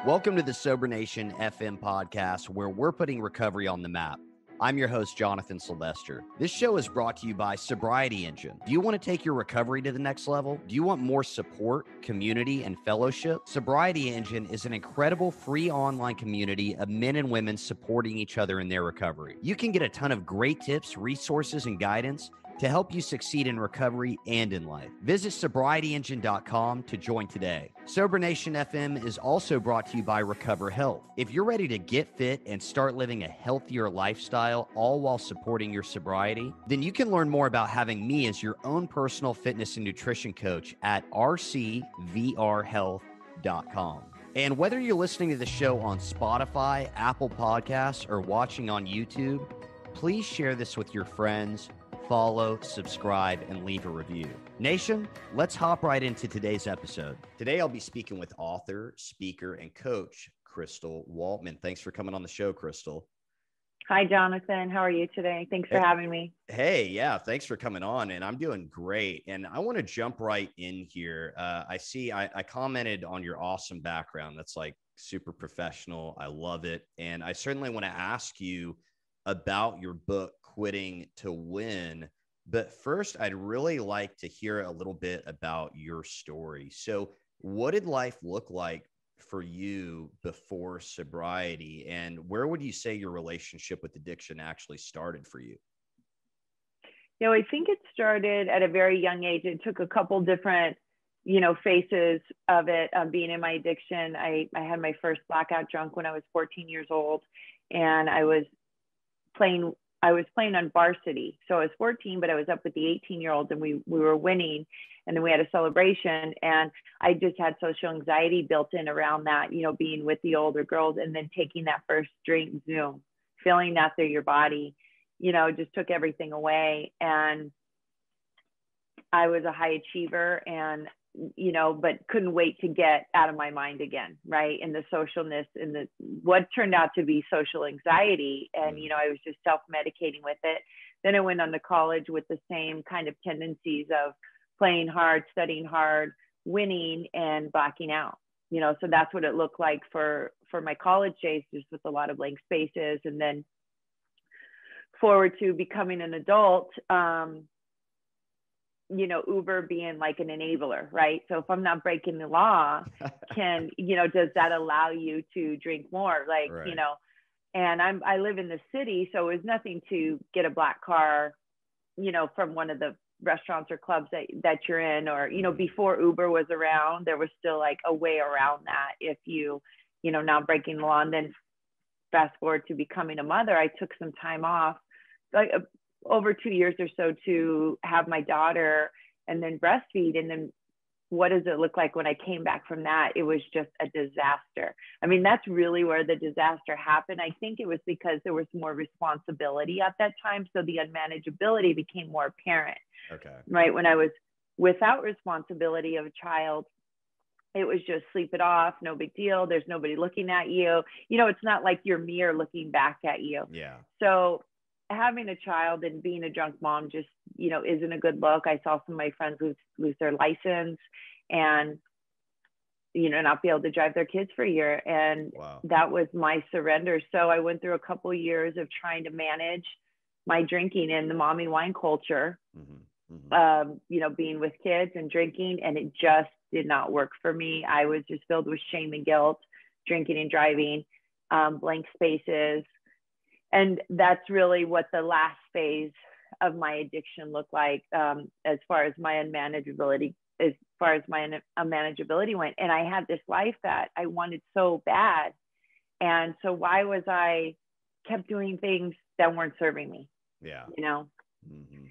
Welcome to the Sober Nation FM podcast, where we're putting recovery on the map. I'm your host, Jonathan Sylvester. This show is brought to you by Sobriety Engine. Do you want to take your recovery to the next level? Do you want more support, community, and fellowship? Sobriety Engine is an incredible free online community of men and women supporting each other in their recovery. You can get a ton of great tips, resources, and guidance to help you succeed in recovery and in life. Visit sobrietyengine.com to join today. Sober Nation FM is also brought to you by Recover Health. If you're ready to get fit and start living a healthier lifestyle, all while supporting your sobriety, then you can learn more about having me as your own personal fitness and nutrition coach at rcvrhealth.com. And whether you're listening to the show on Spotify, Apple Podcasts, or watching on YouTube, please share this with your friends. Follow, subscribe, and leave a review. Nation, let's hop right into today's episode. Today, I'll be speaking with author, speaker, and coach, Crystal Waltman. Thanks for coming on the show, Crystal. Hi, Jonathan. How are you today? Thanks for having me. Hey, yeah, thanks for coming on, and I'm doing great. And I want to jump right in here. I commented on your awesome background. That's like super professional. I love it. And I certainly want to ask you about your book, Quitting to Win. But first, I'd really like to hear a little bit about your story. So what did life look like for you before sobriety? And where would you say your relationship with addiction actually started for you? You know, I think it started at a very young age. It took a couple different, phases of it. Being in my addiction, I had my first blackout drunk when I was 14 years old, and I was playing on varsity. So I was 14, but I was up with the 18-year-olds and we were winning. And then we had a celebration, and I just had social anxiety built in around that, being with the older girls and then taking that first drink, Zoom, feeling that through your body, just took everything away. And I was a high achiever and, but couldn't wait to get out of my mind again, right? And the socialness and what turned out to be social anxiety. And, I was just self-medicating with it. Then I went on to college with the same kind of tendencies of playing hard, studying hard, winning, and blacking out. So that's what it looked like for my college days, just with a lot of blank spaces. And then forward to becoming an adult, Uber being like an enabler, right? So if I'm not breaking the law, does that allow you to drink more? Like, right. And I live in the city, so it was nothing to get a black car, from one of the restaurants or clubs that you're in, or, before Uber was around, there was still like a way around that if you, not breaking the law. And then fast forward to becoming a mother, I took some time off, like over 2 years or so, to have my daughter and then breastfeed. And then what does it look like when I came back from that? It was just a disaster. I mean, that's really where the disaster happened. I think it was because there was more responsibility at that time. So the unmanageability became more apparent. Okay. Right. When I was without responsibility of a child, it was just sleep it off. No big deal. There's nobody looking at you. It's not like your mirror looking back at you. Yeah. So having a child and being a drunk mom just, isn't a good look. I saw some of my friends lose their license and, not be able to drive their kids for a year. And wow. That was my surrender. So I went through a couple of years of trying to manage my drinking in the mommy wine culture, being with kids and drinking, and it just did not work for me. I was just filled with shame and guilt, drinking and driving, blank spaces. And that's really what the last phase of my addiction looked like, as far as my unmanageability went. And I had this life that I wanted so bad. And so why was I kept doing things that weren't serving me? Yeah. Mm-hmm.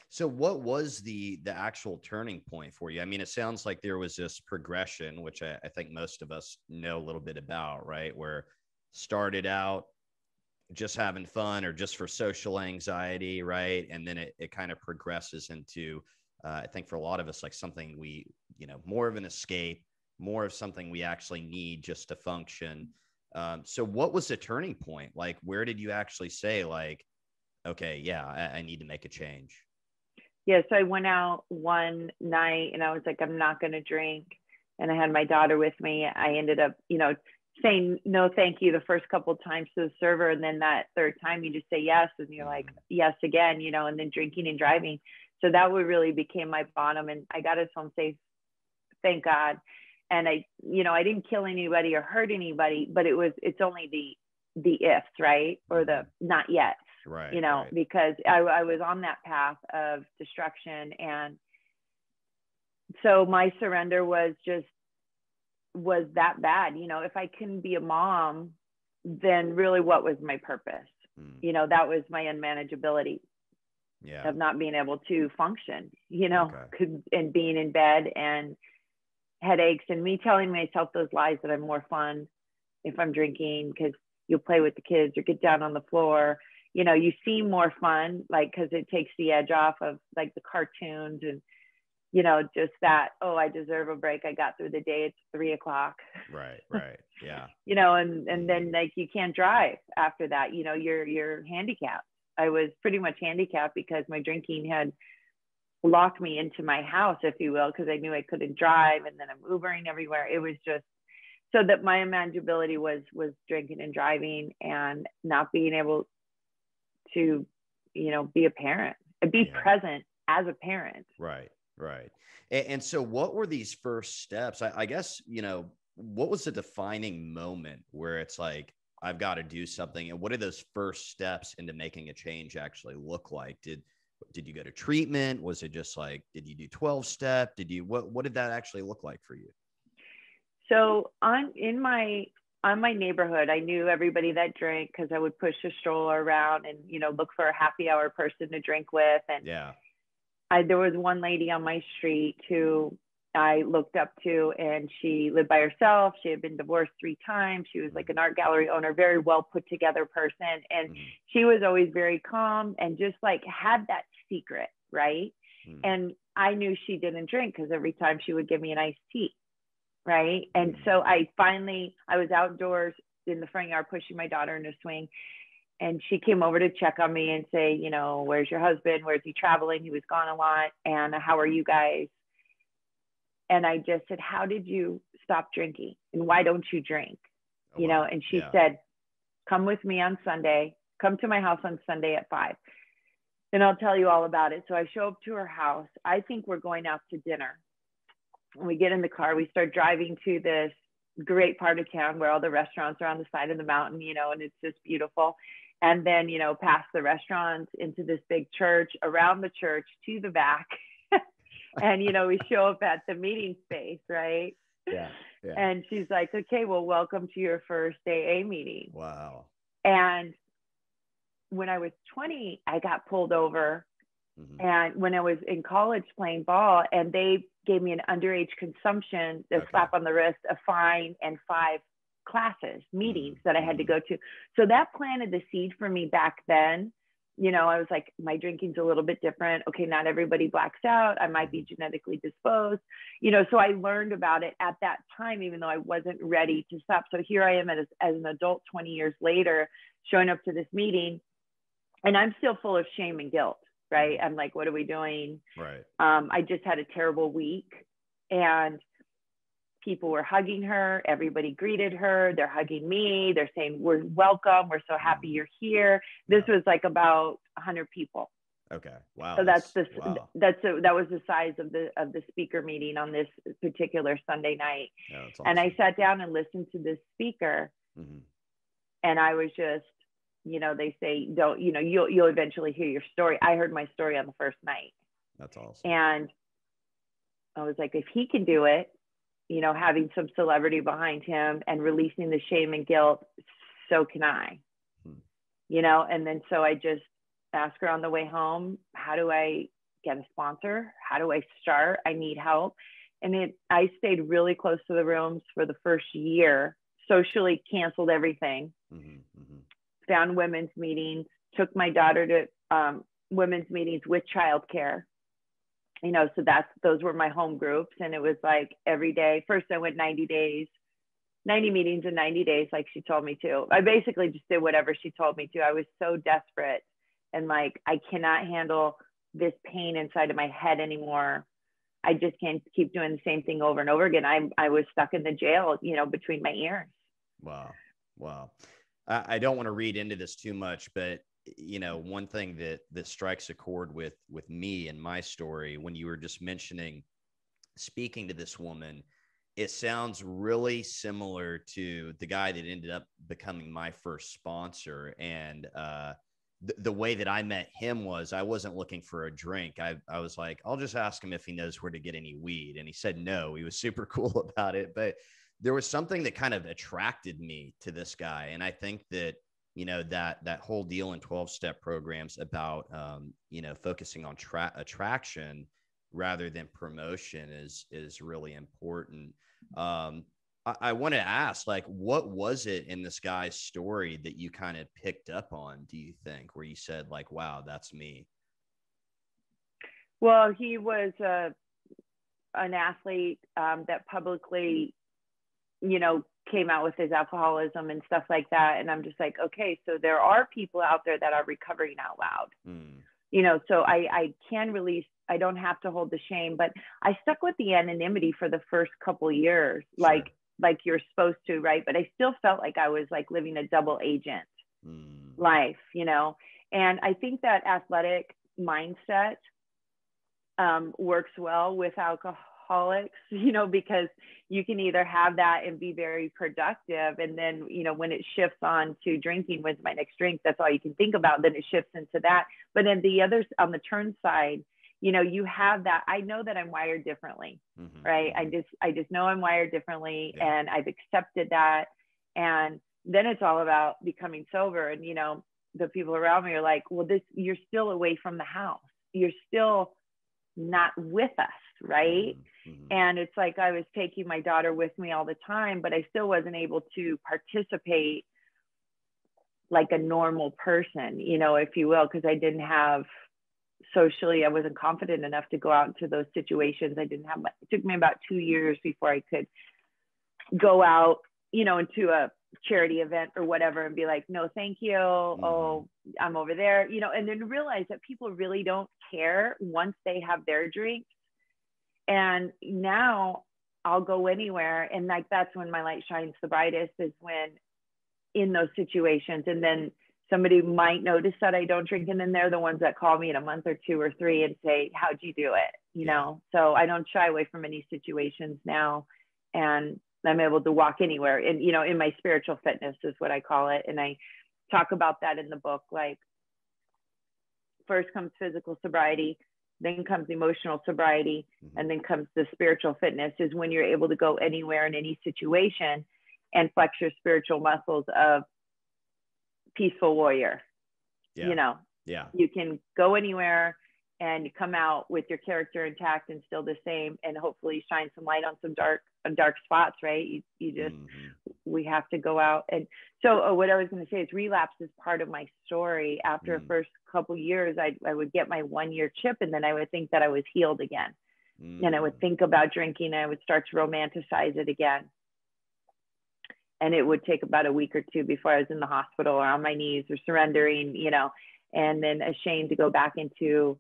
So what was the actual turning point for you? I mean, it sounds like there was this progression, which I think most of us know a little bit about, right? Where started out just having fun or just for social anxiety, right? And then it kind of progresses into, I think for a lot of us, like something we, more of an escape, more of something we actually need just to function. So what was the turning point? Like, where did you actually say like, okay, yeah, I need to make a change? Yeah, so I went out one night and I was like, I'm not going to drink and I had my daughter with me, I ended up, saying no thank you the first couple of times to the server, and then that third time you just say yes, and you're like yes again, and then drinking and driving. So that would really became my bottom, and I got us home safe, thank God. And I didn't kill anybody or hurt anybody, but it's only the ifs, right, or the not yet, right, because I was on that path of destruction. And so my surrender was that bad. If I couldn't be a mom, then really what was my purpose? That was my unmanageability of not being able to function, and being in bed and headaches, and me telling myself those lies that I'm more fun if I'm drinking because you'll play with the kids or get down on the floor. You seem more fun, like, because it takes the edge off of like the cartoons and just that, oh, I deserve a break. I got through the day. It's 3 o'clock. Right. Yeah. And then like you can't drive after that. You're handicapped. I was pretty much handicapped because my drinking had locked me into my house, if you will, because I knew I couldn't drive, and then I'm Ubering everywhere. It was just so that my manageability was drinking and driving and not being able to, be a parent and be present as a parent. Right. And so what were these first steps? I guess, what was the defining moment where it's like, I've got to do something? And what did those first steps into making a change actually look like? Did you go to treatment? Was it just like, did you do 12-step? What did that actually look like for you? So in my neighborhood, I knew everybody that drank because I would push a stroller around and, look for a happy hour person to drink with. And there was one lady on my street who I looked up to, and she lived by herself. She had been divorced 3 times. She was like an art gallery owner, very well put together person. And she was always very calm and just like had that secret, right? And I knew she didn't drink because every time she would give me an iced tea, right? And so I was outdoors in the front yard pushing my daughter in a swing, and she came over to check on me and say, where's your husband? Where's he traveling? He was gone a lot. And how are you guys? And I just said, how did you stop drinking? And why don't you drink? And she said, come with me on Sunday. Come to my house on Sunday at 5. And I'll tell you all about it. So I show up to her house. I think we're going out to dinner. When we get in the car, we start driving to this great part of town where all the restaurants are on the side of the mountain, and it's just beautiful. And then, past the restaurants into this big church, around the church to the back. And, we show up at the meeting space, right? Yeah. And she's like, okay, well, welcome to your first AA meeting. Wow. And when I was 20, I got pulled over. And when I was in college playing ball, and they gave me an underage consumption, a slap on the wrist, a fine, and 5 classes, meetings that I had to go to. So that planted the seed for me back then. I was like, my drinking's a little bit different. Okay, not everybody blacks out. I might be genetically disposed. So I learned about it at that time, even though I wasn't ready to stop. So here I am as an adult 20 years later, showing up to this meeting, and I'm still full of shame and guilt, right? I'm like, what are we doing? Right. I just had a terrible week, and people were hugging her. Everybody greeted her. They're hugging me. They're saying, we're welcome. We're so happy you're here. This was like about 100 people. Okay. Wow. So that was the size of the speaker meeting on this particular Sunday night. Yeah, that's awesome. And I sat down and listened to this speaker, and I was just, they say, don't, you'll eventually hear your story. I heard my story on the first night. That's awesome. And I was like, if he can do it, having some celebrity behind him and releasing the shame and guilt, so can I. And then so I just asked her on the way home, how do I get a sponsor? How do I start? I need help. And I stayed really close to the rooms for the first year, socially canceled everything, found women's meetings, took my daughter to women's meetings with childcare. So those were my home groups. And it was like every day. First I went 90 meetings in 90 days, like she told me to. I basically just did whatever she told me to. I was so desperate and like, I cannot handle this pain inside of my head anymore. I just can't keep doing the same thing over and over again. I was stuck in the jail, between my ears. Wow. Wow. I don't want to read into this too much, but one thing that strikes a chord with me and my story, when you were just mentioning speaking to this woman, it sounds really similar to the guy that ended up becoming my first sponsor. And the way that I met him was I wasn't looking for a drink. I was like, I'll just ask him if he knows where to get any weed. And he said no. He was super cool about it. But there was something that kind of attracted me to this guy. And I think that, that whole deal in 12-step programs about, focusing on attraction rather than promotion is really important. I want to ask, like, what was it in this guy's story that you kind of picked up on, do you think, where you said, like, wow, that's me? Well, he was an athlete that publicly, came out with his alcoholism and stuff like that. And I'm just like, okay, so there are people out there that are recovering out loud. So I can release, I don't have to hold the shame, but I stuck with the anonymity for the first couple years, sure. like you're supposed to, right? But I still felt like I was like living a double agent life, and I think that athletic mindset works well with alcoholics, because you can either have that and be very productive. And then, when it shifts on to drinking, when's my next drink? That's all you can think about. Then it shifts into that. But then the others on the turn side, you have that. I know that I'm wired differently, right? I just know I'm wired differently, and I've accepted that. And then it's all about becoming sober. And, the people around me are like, well, you're still away from the house. You're still not with us, right? And it's like I was taking my daughter with me all the time, but I still wasn't able to participate like a normal person, if you will, because I didn't have socially, I wasn't confident enough to go out into those situations. It took me about 2 years before I could go out, into a charity event or whatever and be like, no, thank you. Oh, I'm over there, and then realize that people really don't care once they have their drinks. And now I'll go anywhere. And like, that's when my light shines the brightest, is when in those situations. And then somebody might notice that I don't drink. And then they're the ones that call me in a month or 2 or 3 and say, how'd you do it? So I don't shy away from any situations now. And I'm able to walk anywhere. And, in my spiritual fitness is what I call it. And I talk about that in the book. Like, first comes physical sobriety, then comes emotional sobriety, and then comes the spiritual fitness, is when you're able to go anywhere in any situation and flex your spiritual muscles of peaceful warrior. You can go anywhere and come out with your character intact and still the same, and hopefully shine some light on some dark spots, right? You just, we have to go out. And so what I was going to say is relapse is part of my story. After the first couple years, I would get my 1-year chip, and then I would think that I was healed again. And I would think about drinking, and I would start to romanticize it again. And it would take about a week or 2 before I was in the hospital or on my knees or surrendering, and then ashamed to go back into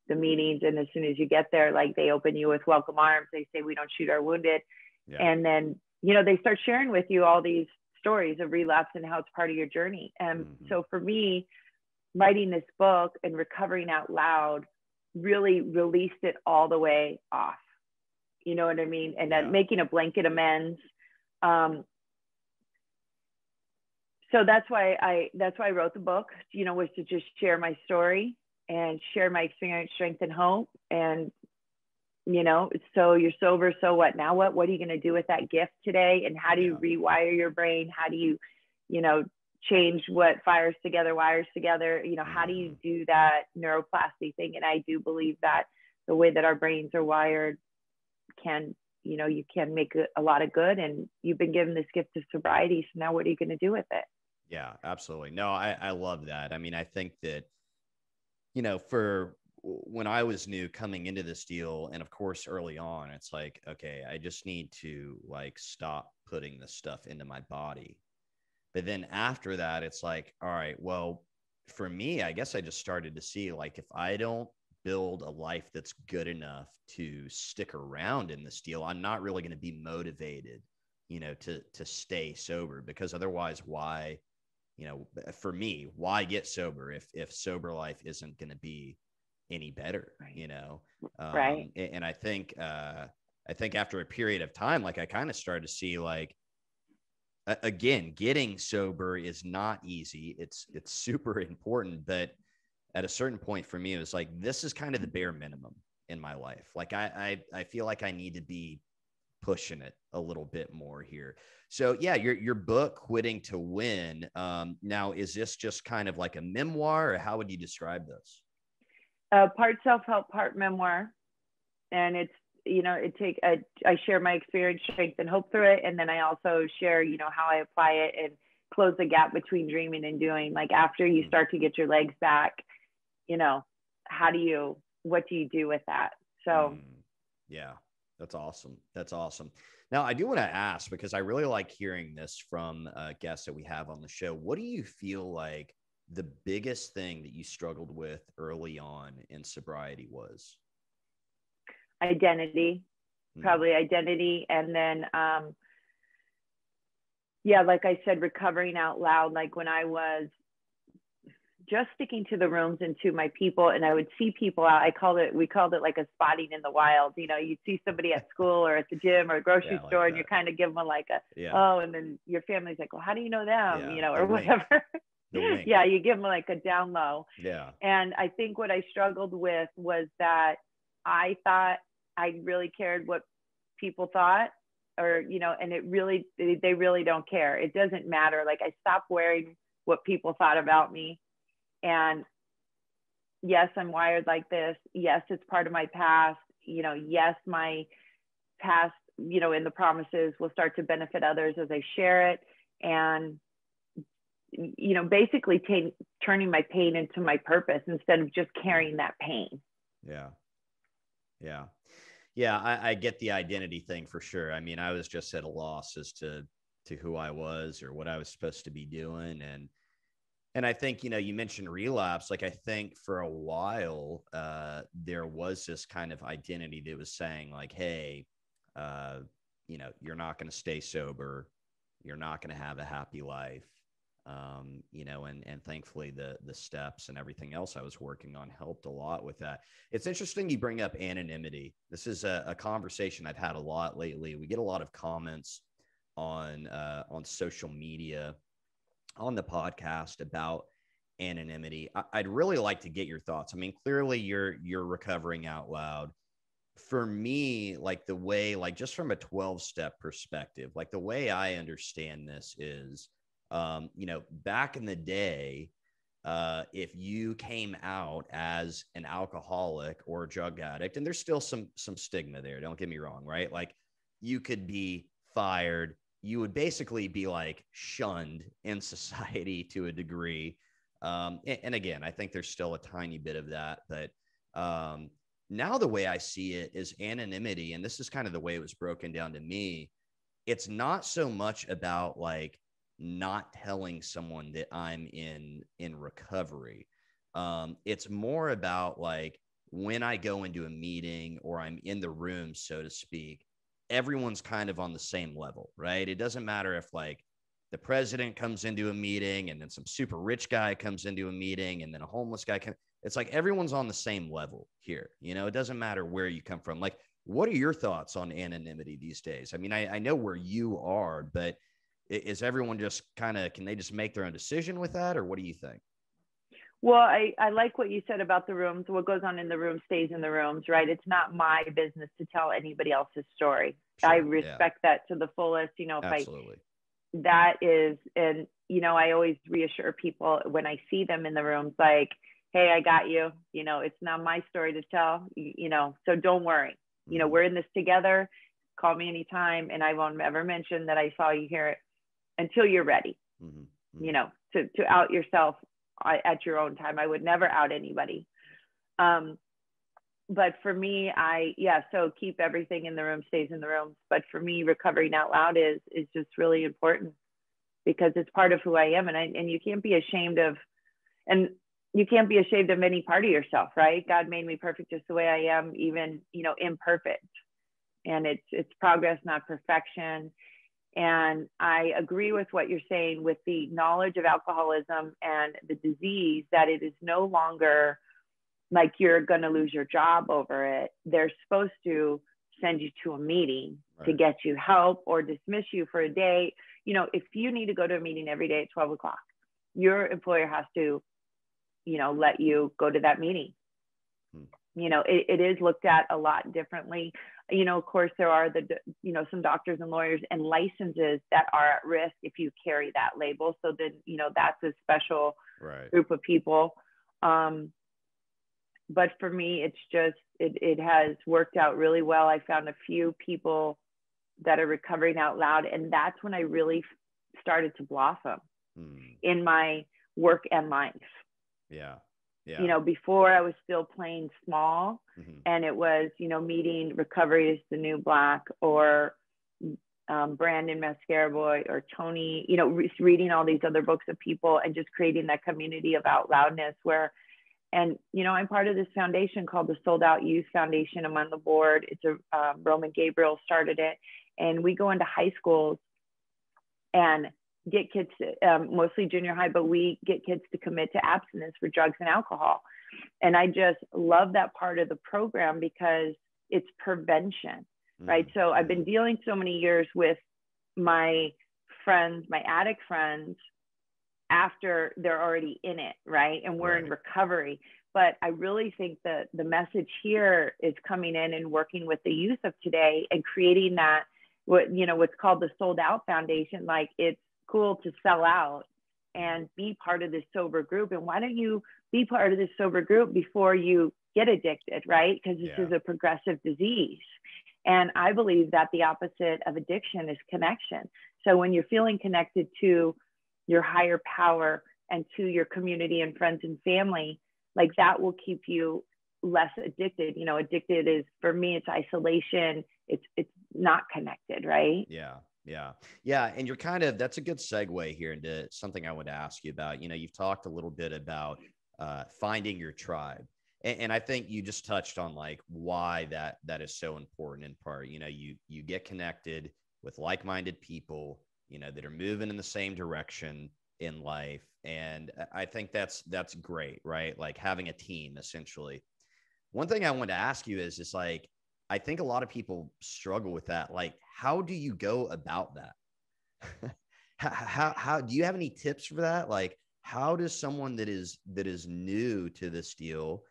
the meetings. And as soon as you get there, like, they open you with welcome arms. They say, we don't shoot our wounded. And then, they start sharing with you all these stories of relapse and how it's part of your journey. And so for me, writing this book and recovering out loud really released it all the way off. You know what I mean? And then making a blanket amends. So that's why I wrote the book, was to just share my story and share my experience, strength, and hope. And, so you're sober. So what? Now what? What are you going to do with that gift today? And how do you rewire your brain? How do you, change what fires together, wires together? How do you do that neuroplasty thing? And I do believe that the way that our brains are wired can, you can make a lot of good. And you've been given this gift of sobriety. So now what are you going to do with it? Yeah, absolutely. No, I love that. I mean, I think that, for when I was new coming into this deal, and of course, early on, it's like, okay, I just need to like stop putting this stuff into my body. But then after that, it's like, all right, well, for me, I guess I just started to see, like, if I don't build a life that's good enough to stick around in this deal, I'm not really going to be motivated, to stay sober, because otherwise, why, for me, why get sober if sober life isn't going to be any better, Right. And I think after a period of time, like I kind of started to see like, again, getting sober is not easy. It's super important, but at a certain point for me, it was like, this is kind of the bare minimum in my life. Like I feel like I need to be pushing it a little bit more here. So yeah, your book, Quitting to Win. Now, is this just kind of like a memoir, or how would you describe this? Part self-help, part memoir. And it's, I share my experience, strength, and hope through it. And then I also share, how I apply it and close the gap between dreaming and doing. Like after you start to get your legs back, what do you do with that? So yeah, that's awesome. That's awesome. Now, I do want to ask, because I really like hearing this from guests that we have on the show. What do you feel like the biggest thing that you struggled with early on in sobriety was? Identity, probably identity. And then, like I said, recovering out loud. Like when I was just sticking to the rooms and to my people, and I would see people out, we called it like a spotting in the wild. You'd see somebody at school or at the gym or a grocery store, and you kind of give them like and then your family's like, well, how do you know them? Or whatever. Yeah, you give them like a down low. Yeah. And I think what I struggled with was that I thought I really cared what people thought, or, and they really don't care. It doesn't matter. Like I stopped worrying what people thought about me. And yes, I'm wired like this. Yes, it's part of my past. Yes, my past, in the promises will start to benefit others as I share it. And, basically turning my pain into my purpose instead of just carrying that pain. Yeah. Yeah. Yeah. I get the identity thing for sure. I mean, I was just at a loss as to who I was or what I was supposed to be doing. And I think, you mentioned relapse. Like, I think for a while, there was this kind of identity that was saying like, hey, you're not going to stay sober. You're not going to have a happy life. And thankfully the steps and everything else I was working on helped a lot with that. It's interesting you bring up anonymity. This is a conversation I've had a lot lately. We get a lot of comments on social media, on the podcast, about anonymity. I'd really like to get your thoughts. I mean, clearly you're recovering out loud. For me, like the way, like just from a 12-step perspective, like the way I understand this is, back in the day, if you came out as an alcoholic or a drug addict, and there's still some stigma there, don't get me wrong, right? Like you could be fired. You would basically be like shunned in society to a degree. And again, I think there's still a tiny bit of that, but now the way I see it is anonymity. And this is kind of the way it was broken down to me. It's not so much about like not telling someone that I'm in recovery. It's more about like when I go into a meeting or I'm in the room, so to speak, everyone's kind of on the same level, right? It doesn't matter if like the president comes into a meeting and then some super rich guy comes into a meeting and then a homeless guy comes. It's like everyone's on the same level here. It doesn't matter where you come from. Like, what are your thoughts on anonymity these days? I mean, I know where you are, but is everyone just kind of, can they just make their own decision with that? Or what do you think? Well, I like what you said about the rooms. What goes on in the room stays in the rooms, right? It's not my business to tell anybody else's story. Sure, I respect that to the fullest. Absolutely. That is, and, I always reassure people when I see them in the rooms, like, hey, I got you. It's not my story to tell, so don't worry. Mm-hmm. We're in this together. Call me anytime. And I won't ever mention that I saw you here until you're ready, mm-hmm. To out yourself at your own time. I would never out anybody. But for me, so keep everything in the room, stays in the room. But for me, recovering out loud is just really important because it's part of who I am. And you can't be ashamed of, and you can't be ashamed of any part of yourself, right? God made me perfect just the way I am, even, imperfect. And it's progress, not perfection. And I agree with what you're saying with the knowledge of alcoholism and the disease, that it is no longer like you're going to lose your job over it. They're supposed to send you to a meeting to get you help or dismiss you for a day. If you need to go to a meeting every day at 12 o'clock, your employer has to, let you go to that meeting. It is looked at a lot differently. Of course, there are some doctors and lawyers and licenses that are at risk if you carry that label. So then, that's a special group of people. But for me, it's just, it has worked out really well. I found a few people that are recovering out loud. And that's when I really started to blossom in my work and life. Yeah. Before I was still playing small, and it was, meeting Recovery is the New Black, or Brandon Mascara Boy, or Tony, reading all these other books of people and just creating that community of out loudness and I'm part of this foundation called the Sold Out Youth Foundation. I'm on the board. It's Roman Gabriel started it. And we go into high schools and get kids, mostly junior high, but we get kids to commit to abstinence for drugs and alcohol. And I just love that part of the program because it's prevention, right? So I've been dealing so many years with my friends, my addict friends, after they're already in it, right? And we're in recovery. But I really think that the message here is coming in and working with the youth of today and creating that, what's called the Sold Out Foundation. Like, it's cool to sell out and be part of this sober group. And why don't you be part of this sober group before you get addicted, right? Because this is a progressive disease. And I believe that the opposite of addiction is connection. So when you're feeling connected to your higher power and to your community and friends and family, like, that will keep you less addicted. Addicted is, for me, it's isolation. It's not connected, right? Yeah. And that's a good segue here into something I would ask you about. You've talked a little bit about finding your tribe. And I think you just touched on like why that is so important in part. You get connected with like-minded people, that are moving in the same direction in life. And I think that's great, right? Like having a team, essentially. One thing I wanted to ask you is just like, I think a lot of people struggle with that. Like, how do you go about that? how do you have any tips for that? Like, how does someone that is new to this deal,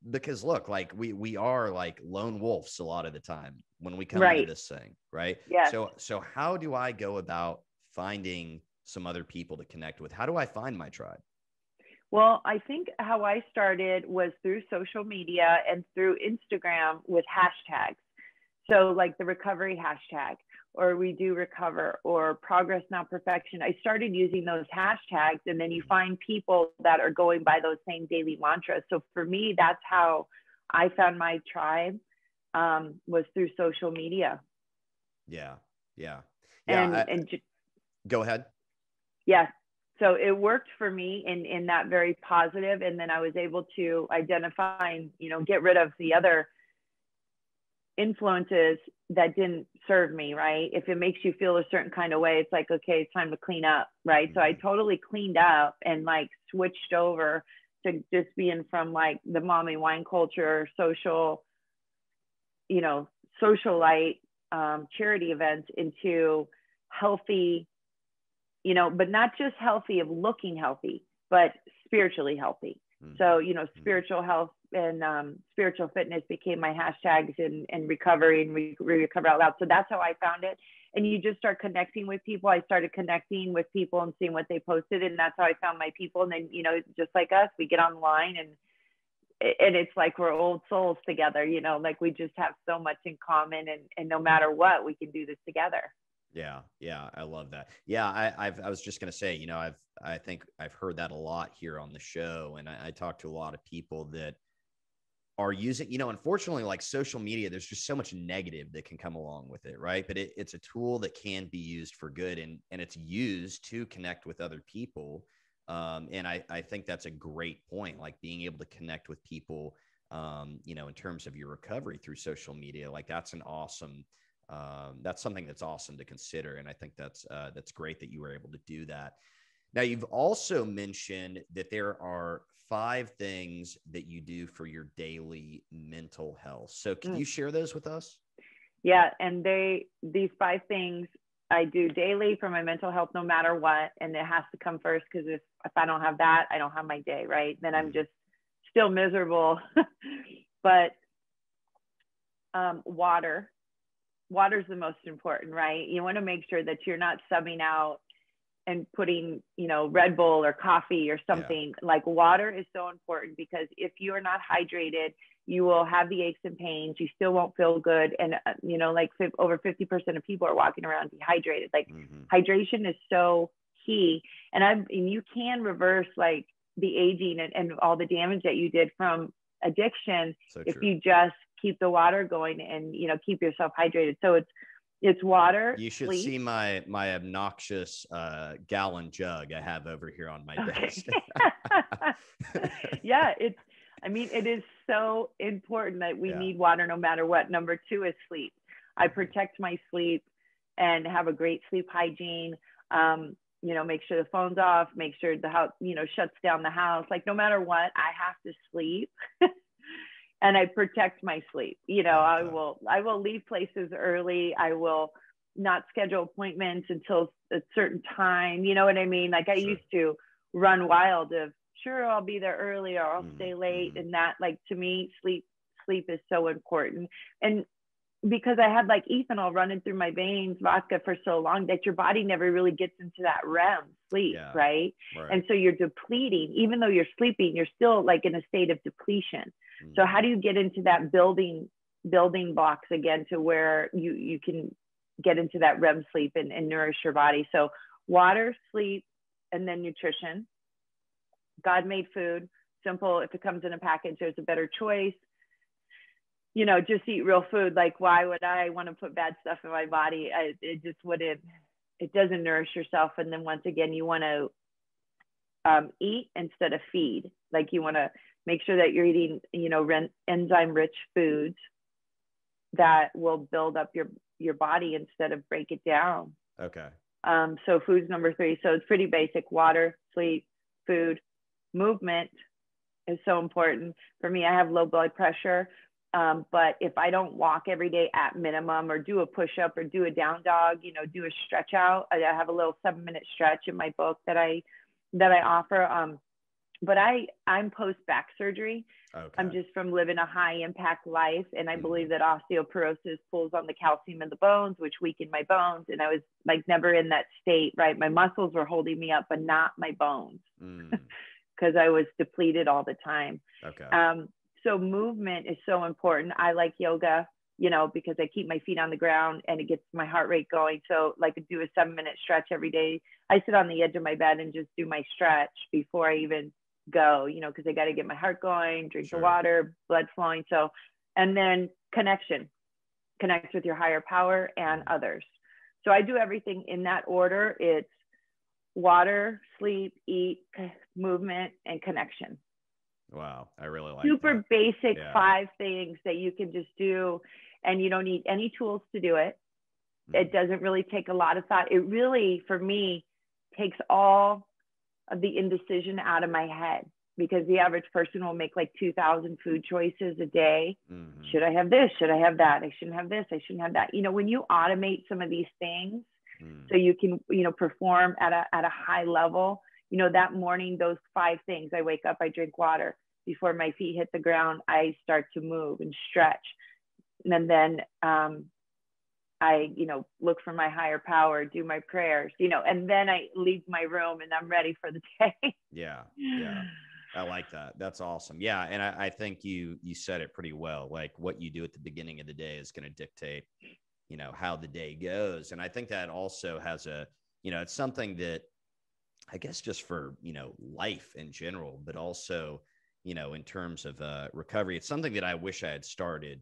because look, like we are like lone wolves a lot of the time when we come into this thing, right? Yeah. So how do I go about finding some other people to connect with? How do I find my tribe? Well, I think how I started was through social media and through Instagram with hashtags. So like the recovery hashtag, or we do recover, or progress, not perfection. I started using those hashtags, and then you find people that are going by those same daily mantras. So for me, that's how I found my tribe, was through social media. Yeah. Go ahead. Yeah. So it worked for me in that very positive. And then I was able to identify and, get rid of the other influences that didn't serve me, right? If it makes you feel a certain kind of way, it's like, okay, it's time to clean up, right? So I totally cleaned up and like switched over to just being from like the mommy wine culture, social, socialite, charity events into healthy, but not just healthy of looking healthy, but spiritually healthy. So, spiritual health and spiritual fitness became my hashtags and recovery and recover out loud. So that's how I found it. And you just start connecting with people. I started connecting with people and seeing what they posted. And that's how I found my people. And then, just like us, we get online and it's like we're old souls together, like we just have so much in common, and no matter what, we can do this together. Yeah. I love that. Yeah. I was just going to say, I think I've heard that a lot here on the show. And I talk to a lot of people that are using, unfortunately, like social media, there's just so much negative that can come along with it. Right. But it's a tool that can be used for good, and it's used to connect with other people. And I think that's a great point, like being able to connect with people, you know, in terms of your recovery through social media. Like that's an awesome, that's something that's awesome to consider. And I think that's great that you were able to do that. Now, you've also mentioned that there are 5 things that you do for your daily mental health. So can you share those with us? Yeah. And these 5 things I do daily for my mental health, no matter what. And it has to come first, because if I don't have that, I don't have my day, right? Then I'm just still miserable. But water's the most important, right? You want to make sure that you're not subbing out and putting, you know, Red Bull or coffee or something. Like water is so important, because if you are not hydrated, you will have the aches and pains. You still won't feel good. And, you know, like over 50% of people are walking around dehydrated. Like hydration is so key. And you can reverse like the aging and all the damage that you did from addiction if you just keep the water going and, you know, keep yourself hydrated. So it's water. You should see my obnoxious gallon jug I have over here on my desk. Yeah, it is so important that we need water no matter what. Number 2 is sleep. I protect my sleep and have a great sleep hygiene. You know, make sure the phone's off, make sure the house, you know, shuts down the house. Like no matter what, I have to sleep. And I protect my sleep. You know, I will leave places early. I will not schedule appointments until a certain time. You know what I mean? Like I used to run wild of, sure, I'll be there early or I'll stay late. And that, like, to me, sleep is so important. And because I had like ethanol running through my veins, vodka for so long, that your body never really gets into that REM sleep, right? And so you're depleting. Even though you're sleeping, you're still like in a state of depletion. So how do you get into that building blocks again to where you can get into that REM sleep and nourish your body? So water, sleep, and then nutrition. God-made food, simple. If it comes in a package, there's a better choice. You know, just eat real food. Like, why would I want to put bad stuff in my body? It just wouldn't. It doesn't nourish yourself. And then once again, you want to eat instead of feed. Like you want to make sure that you're eating, you know, enzyme-rich foods that will build up your body instead of break it down. Okay. So food's number 3. So it's pretty basic: water, sleep, food. Movement is so important. For me, I have low blood pressure. But if I don't walk every day at minimum, or do a push-up or do a down dog, you know, do a stretch out. I have a little 7-minute stretch in my book that I offer. But I'm post back surgery. Okay. I'm just from living a high impact life. And I believe that osteoporosis pulls on the calcium in the bones, which weakened my bones. And I was like never in that state, right? My muscles were holding me up, but not my bones, because I was depleted all the time. Okay. So movement is so important. I like yoga, you know, because I keep my feet on the ground and it gets my heart rate going. So like I do a 7-minute stretch every day. I sit on the edge of my bed and just do my stretch before I even go, you know, because I got to get my heart going, drink the water, blood flowing. So, and then connect with your higher power and others. So I do everything in that order. It's water, sleep, eat, movement, and connection. Wow. I really like super that. Basic 5 things that you can just do, and you don't need any tools to do it. It doesn't really take a lot of thought. It really, for me, takes all of the indecision out of my head, because the average person will make like 2,000 food choices a day. Should I have this? Should I have that? I shouldn't have this. I shouldn't have that. You know, when you automate some of these things so you can, you know, perform at a high level, you know, that morning, those 5 things: I wake up, I drink water. Before my feet hit the ground, I start to move and stretch. And then I, you know, look for my higher power, do my prayers, you know, and then I leave my room and I'm ready for the day. Yeah. I like that. That's awesome. Yeah. And I think you said it pretty well. Like what you do at the beginning of the day is going to dictate, you know, how the day goes. And I think that also has you know, it's something that I guess just for, you know, life in general, but also, you know, in terms of recovery, it's something that I wish I had started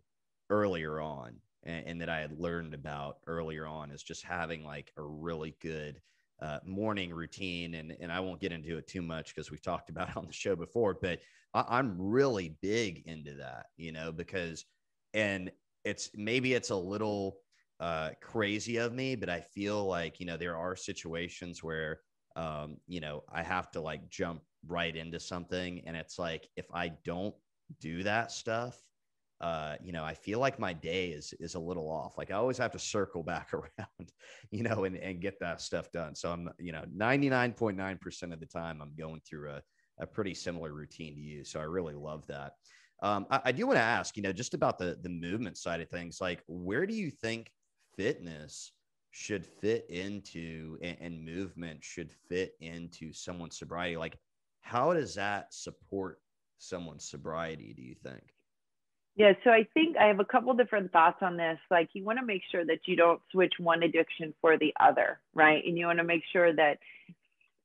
earlier on and that I had learned about earlier on, is just having like a really good morning routine. And I won't get into it too much because we've talked about it on the show before, but I'm really big into that, because, and maybe it's a little crazy of me, but I feel like, there are situations where, I have to like jump right into something. And it's like, if I don't do that stuff, I feel like my day is a little off. Like I always have to circle back around, and get that stuff done. So I'm, 99.9% of the time I'm going through a pretty similar routine to you. So I really love that. I do want to ask, just about the movement side of things. Like, where do you think fitness should fit into and movement should fit into someone's sobriety? Like, how does that support someone's sobriety, do you think? Yeah, so I think I have a couple different thoughts on this. Like, you want to make sure that you don't switch one addiction for the other, right? And you want to make sure that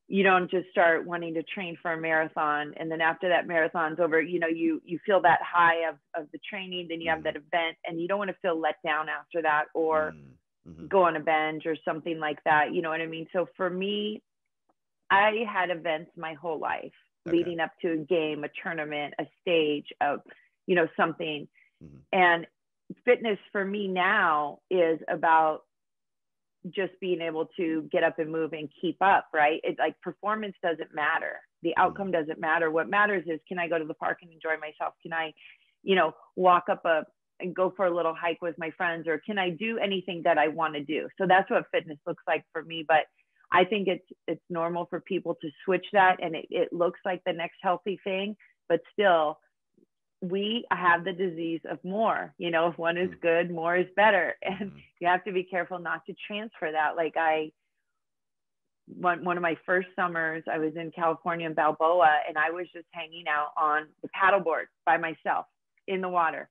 you don't just start wanting to train for a marathon, and then after that marathon's over, you feel that high of the training, then you have that event, and you don't want to feel let down after that, or go on a binge or something like that. You know what I mean? So for me, I had events my whole life leading up to a game, a tournament, a stage, something. And fitness for me now is about just being able to get up and move and keep up, right? It's like performance doesn't matter. The outcome doesn't matter. What matters is, can I go to the park and enjoy myself? Can I, walk up and go for a little hike with my friends, or can I do anything that I want to do? So that's what fitness looks like for me. But I think it's normal for people to switch that, and it looks like the next healthy thing, but still we have the disease of more. If one is good, more is better. And you have to be careful not to transfer that. Like one of my first summers, I was in California in Balboa, and I was just hanging out on the paddleboard by myself in the water.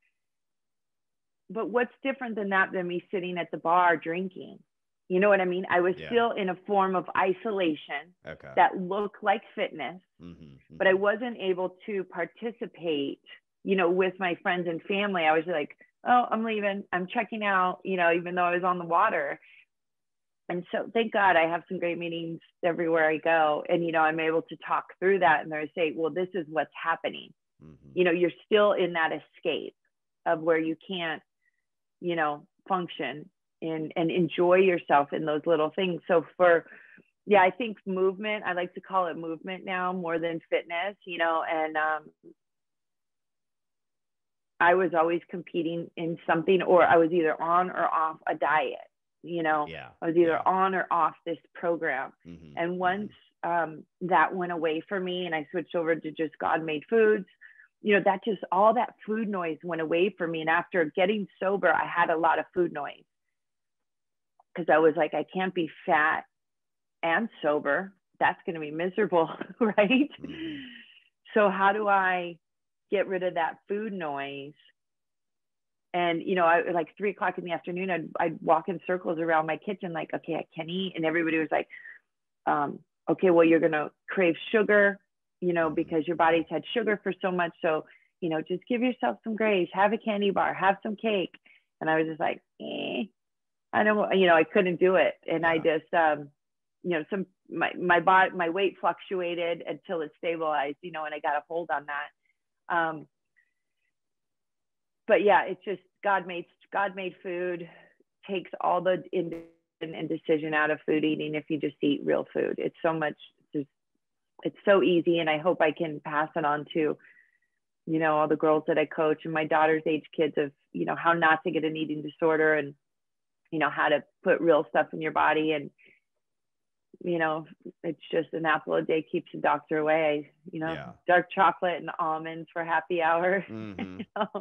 But what's different than that than me sitting at the bar drinking? You know what I mean? I was still in a form of isolation that looked like fitness, but I wasn't able to participate, with my friends and family. I was like, oh, I'm leaving, I'm checking out, even though I was on the water. And so thank God I have some great meetings everywhere I go. And, I'm able to talk through that, and they say, well, this is what's happening. You're still in that escape of where you can't, function and enjoy yourself in those little things. So I think movement, I like to call it movement now more than fitness, and I was always competing in something, or I was either on or off a diet, I was either on or off this program. And once that went away for me and I switched over to just God-made foods, that just, all that food noise went away for me. And after getting sober, I had a lot of food noise because I was like, I can't be fat and sober. That's going to be miserable, right? So how do I get rid of that food noise? And, I like 3:00 in the afternoon, I'd walk in circles around my kitchen, like, okay, I can't eat. And everybody was like, okay, well, you're going to crave sugar, because your body's had sugar for so much. So, just give yourself some grace, have a candy bar, have some cake. And I was just like, I don't, I couldn't do it. And I just, my body, my weight fluctuated until it stabilized, and I got a hold on that. But yeah, it's just God made food takes all the indecision out of food eating if you just eat real food. It's so much, it's so easy. And I hope I can pass it on to, all the girls that I coach and my daughter's age kids of, how not to get an eating disorder, and, how to put real stuff in your body. And, it's just an apple a day keeps the doctor away, dark chocolate and almonds for happy hour.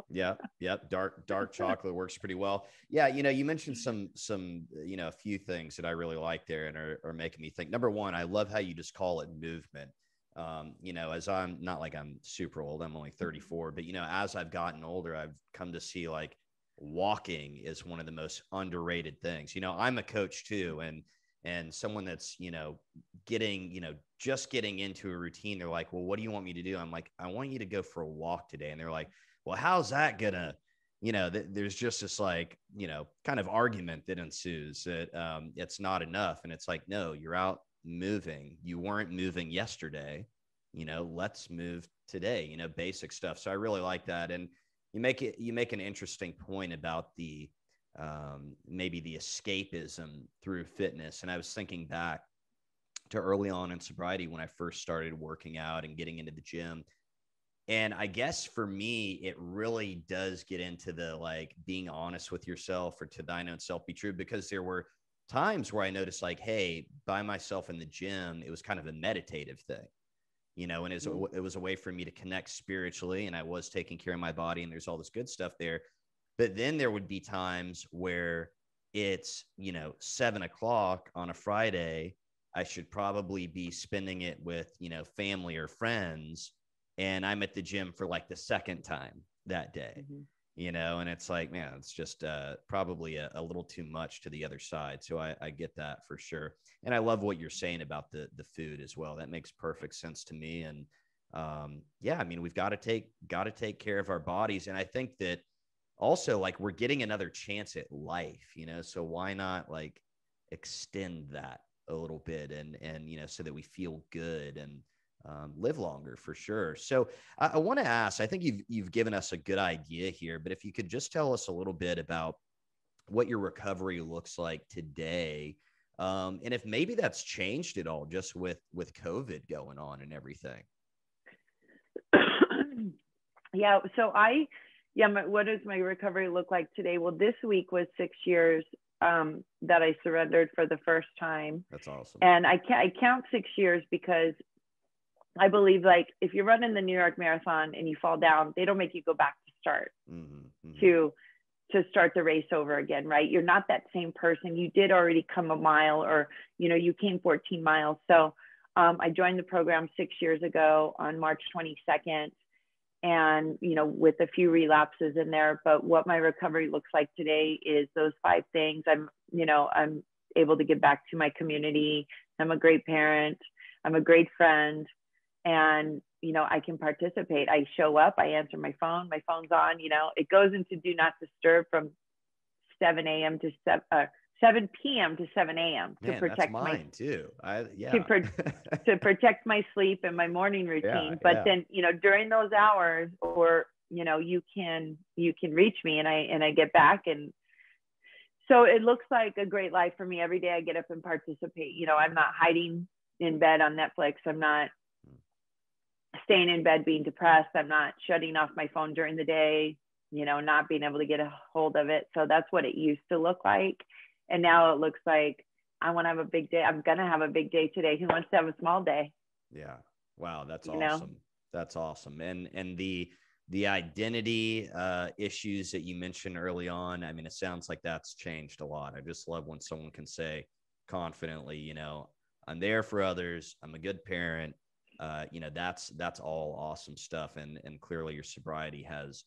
Yep. Dark chocolate works pretty well. Yeah. You mentioned some, a few things that I really like there and are making me think. Number one, I love how you just call it movement. As I'm not like I'm super old, I'm only 34, but as I've gotten older, I've come to see like walking is one of the most underrated things. I'm a coach too. And someone that's, just getting into a routine, they're like, well, what do you want me to do? I'm like, I want you to go for a walk today. And they're like, well, how's that gonna, there's just this like, kind of argument that ensues that it's not enough. And it's like, no, you're out moving. You weren't moving yesterday, let's move today, basic stuff. So I really like that. And you make an interesting point about the, maybe the escapism through fitness. And I was thinking back to early on in sobriety when I first started working out and getting into the gym. And I guess for me, it really does get into the like being honest with yourself, or to thine own self be true, because there were times where I noticed like, hey, by myself in the gym, it was kind of a meditative thing, and it was a way for me to connect spiritually, and I was taking care of my body, and there's all this good stuff there. But then there would be times where it's, 7 o'clock on a Friday. I should probably be spending it with, family or friends. And I'm at the gym for like the second time that day, and it's like, man, it's just probably a little too much to the other side. So I get that for sure. And I love what you're saying about the food as well. That makes perfect sense to me. And yeah, I mean, we've got to take care of our bodies. And I think that also, like, we're getting another chance at life, so why not like extend that a little bit, and so that we feel good and live longer, for sure. So I want to ask, I think you've given us a good idea here, but if you could just tell us a little bit about what your recovery looks like today, and if maybe that's changed at all just with COVID going on and everything. Yeah. So what does my recovery look like today? Well, this week was 6 years that I surrendered for the first time. That's awesome. And I count 6 years because I believe, like, if you're running the New York Marathon and you fall down, they don't make you go back to start to start the race over again, right? You're not that same person. You did already come a mile, or, you came 14 miles. So I joined the program 6 years ago on March 22nd, and, with a few relapses in there. But what my recovery looks like today is those 5 things. I'm able to give back to my community. I'm a great parent. I'm a great friend. And, I can participate. I show up, I answer my phone, my phone's on, it goes into do not disturb from 7 a.m. to 7 p.m. to 7 a.m. to protect to protect my sleep and my morning routine. But then, during those hours, or, you can reach me, and I get back. And so it looks like a great life for me. Every day I get up and participate. I'm not hiding in bed on Netflix. I'm not staying in bed being depressed. I'm not shutting off my phone during the day, not being able to get a hold of it. So that's what it used to look like. And now it looks like I want to have a big day. I'm going to have a big day today. Who wants to have a small day? Yeah. Wow. That's awesome. That's awesome. And the identity issues that you mentioned early on, I mean, it sounds like that's changed a lot. I just love when someone can say confidently, I'm there for others. I'm a good parent. That's all awesome stuff. And clearly your sobriety has,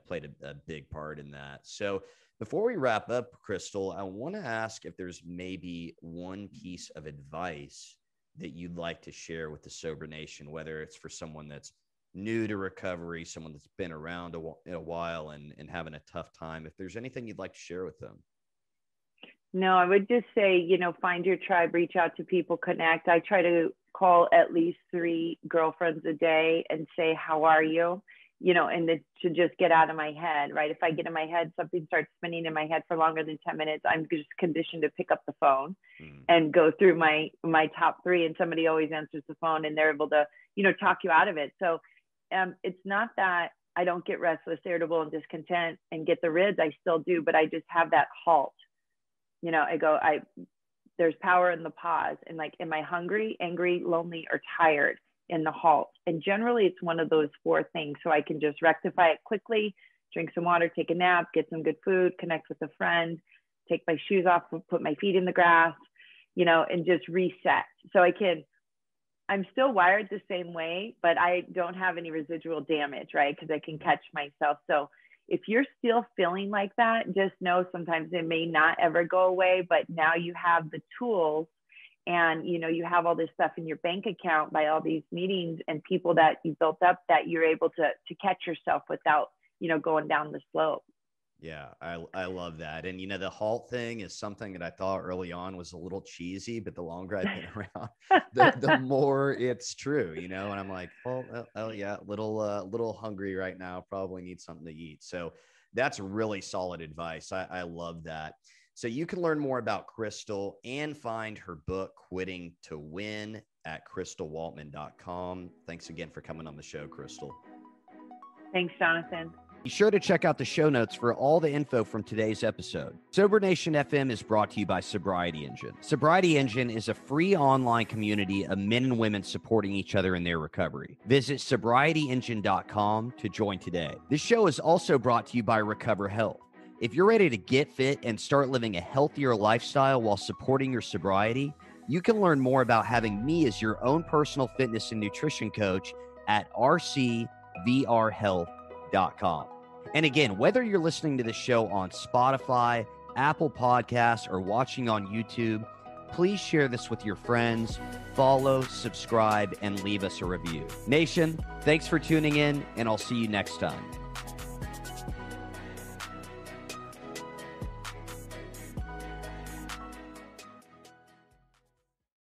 played a big part in that. So before we wrap up, Crystal, I want to ask if there's maybe one piece of advice that you'd like to share with the Sober Nation, whether it's for someone that's new to recovery, someone that's been around a while and having a tough time. If there's anything you'd like to share with them. No, I would just say, find your tribe, reach out to people, connect. I try to call at least 3 girlfriends a day and say, how are you? And to just get out of my head, right? If I get in my head, something starts spinning in my head for longer than 10 minutes, I'm just conditioned to pick up the phone and go through my top 3, and somebody always answers the phone, and they're able to, talk you out of it. So it's not that I don't get restless, irritable, and discontent and get the rids. I still do, but I just have that halt. There's power in the pause. And like, am I hungry, angry, lonely, or tired? In the halt. And generally it's one of those 4 things. So I can just rectify it quickly, drink some water, take a nap, get some good food, connect with a friend, take my shoes off, put my feet in the grass, and just reset. So I'm still wired the same way, but I don't have any residual damage, right? Because I can catch myself. So if you're still feeling like that, just know sometimes it may not ever go away, but now you have the tools, and, you have all this stuff in your bank account by all these meetings and people that you built up, that you're able to catch yourself without, going down the slope. Yeah, I love that. And, the halt thing is something that I thought early on was a little cheesy, but the longer I've been around, the more it's true, and I'm like, well, yeah, little hungry right now, probably need something to eat. So that's really solid advice. I love that. So you can learn more about Crystal and find her book, Quitting to Win, at crystalwaltman.com. Thanks again for coming on the show, Crystal. Thanks, Jonathan. Be sure to check out the show notes for all the info from today's episode. Sober Nation FM is brought to you by Sobriety Engine. Sobriety Engine is a free online community of men and women supporting each other in their recovery. Visit sobrietyengine.com to join today. This show is also brought to you by Recover Health. If you're ready to get fit and start living a healthier lifestyle while supporting your sobriety, you can learn more about having me as your own personal fitness and nutrition coach at rcvrhealth.com. And again, whether you're listening to the show on Spotify, Apple Podcasts, or watching on YouTube, please share this with your friends, follow, subscribe, and leave us a review. Nation, thanks for tuning in, and I'll see you next time.